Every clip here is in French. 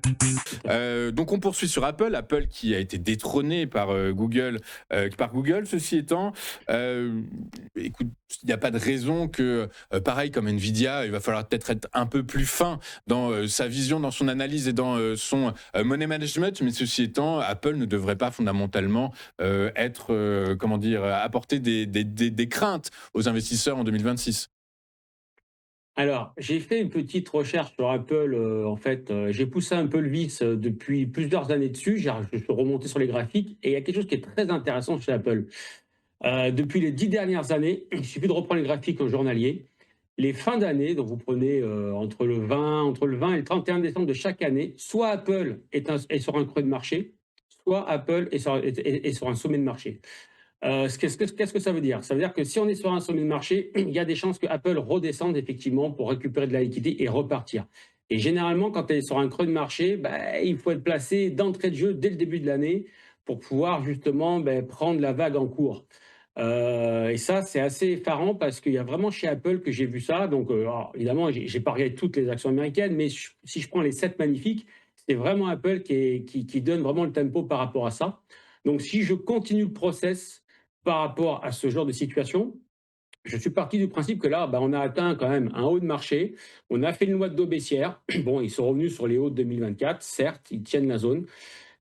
tout à fait. Donc on poursuit sur Apple. Apple qui a été détrôné par Google. Ceci étant, écoute, il n'y a pas de raison que, pareil comme Nvidia, il va falloir peut-être être un peu plus fin dans sa vision, dans son analyse et dans son money management. Mais ceci étant, Apple ne devrait pas fondamentalement être, comment dire, apporter des craintes aux investisseurs en 2026. Alors, j'ai fait une petite recherche sur Apple, en fait, j'ai poussé un peu le vice, depuis plusieurs années dessus. Je suis remonté sur les graphiques et il y a quelque chose qui est très intéressant chez Apple. Depuis les 10 dernières années, il suffit de reprendre les graphiques en journalier. Les fins d'année, donc vous prenez, entre le 20 et le 31 décembre de chaque année, soit Apple est sur un creux de marché, soit Apple est sur un sommet de marché. Qu'est-ce que ça veut dire? Ça veut dire que si on est sur un sommet de marché, il y a des chances que Apple redescende effectivement pour récupérer de la liquidité et repartir. Et généralement, quand elle est sur un creux de marché, bah, il faut être placé d'entrée de jeu dès le début de l'année pour pouvoir justement prendre la vague en cours. Et ça, c'est assez effarant parce qu'il y a vraiment chez Apple que j'ai vu ça. Donc, alors, évidemment, j'ai pas regardé toutes les actions américaines, mais si je prends les 7 magnifiques, c'est vraiment Apple qui donne vraiment le tempo par rapport à ça. Donc, si je continue le process par rapport à ce genre de situation, je suis parti du principe que là, bah, on a atteint quand même un haut de marché. On a fait une loi de dos baissière. Bon, ils sont revenus sur les hauts de 2024, certes, ils tiennent la zone.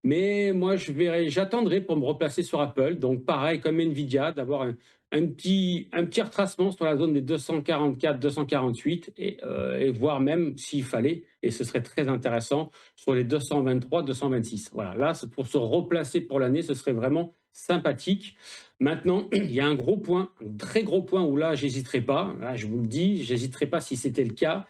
Mais moi, j'attendrai pour me replacer sur Apple. Donc, pareil, comme Nvidia, d'avoir un petit retracement sur la zone des 244, 248 et voir même s'il fallait, et ce serait très intéressant, sur les 223, 226. Voilà, là, pour se replacer pour l'année, ce serait vraiment sympathique. Maintenant, il y a un gros point, un très gros point où là, j'hésiterai pas. Là, je vous le dis, j'hésiterai pas si c'était le cas.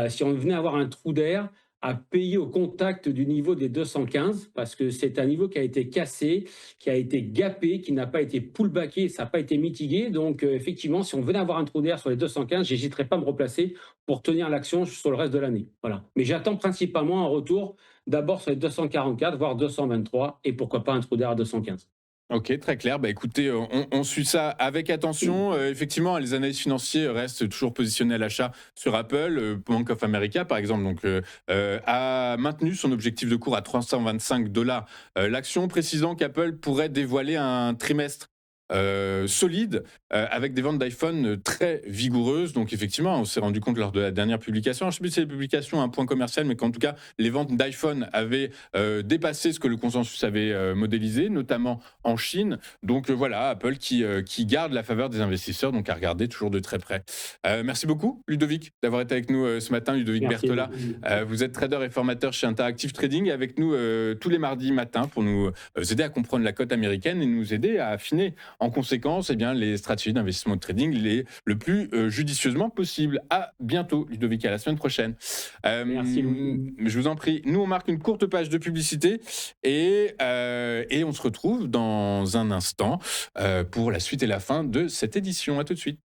Si on venait avoir un trou d'air, à payer au contact du niveau des 215 parce que c'est un niveau qui a été cassé, qui a été gapé, qui n'a pas été pullbacké, ça n'a pas été mitigué. Donc, effectivement, si on venait avoir un trou d'air sur les 215, j'hésiterais pas à me replacer pour tenir l'action sur le reste de l'année. Voilà. Mais j'attends principalement un retour d'abord sur les 244, voire 223, et pourquoi pas un trou d'air à 215. OK, très clair. Bah, écoutez, on suit ça avec attention. Effectivement, les analystes financiers restent toujours positionnés à l'achat sur Apple. Bank of America, par exemple, donc, a maintenu son objectif de cours à 325 l'action, précisant qu'Apple pourrait dévoiler un trimestre solide, avec des ventes d'iPhone très vigoureuses. Donc effectivement, on s'est rendu compte lors de la dernière publication, je ne sais plus si c'est la publication, un point commercial, mais qu'en tout cas, les ventes d'iPhone avaient dépassé ce que le consensus avait modélisé, notamment en Chine. Donc voilà, Apple qui garde la faveur des investisseurs, donc à regarder toujours de très près. Merci beaucoup, Ludovic, d'avoir été avec nous ce matin, Ludovic Merci Berthola. beaucoup. Vous êtes trader et formateur chez Interactive Trading, avec nous tous les mardis matins pour nous aider à comprendre la cote américaine et nous aider à affiner en conséquence, eh bien, les stratégies d'investissement de trading le plus judicieusement possible. À bientôt, Ludovic, à la semaine prochaine. Merci, Louis. Je vous en prie. Nous, on marque une courte page de publicité et on se retrouve dans un instant pour la suite et la fin de cette édition. À tout de suite.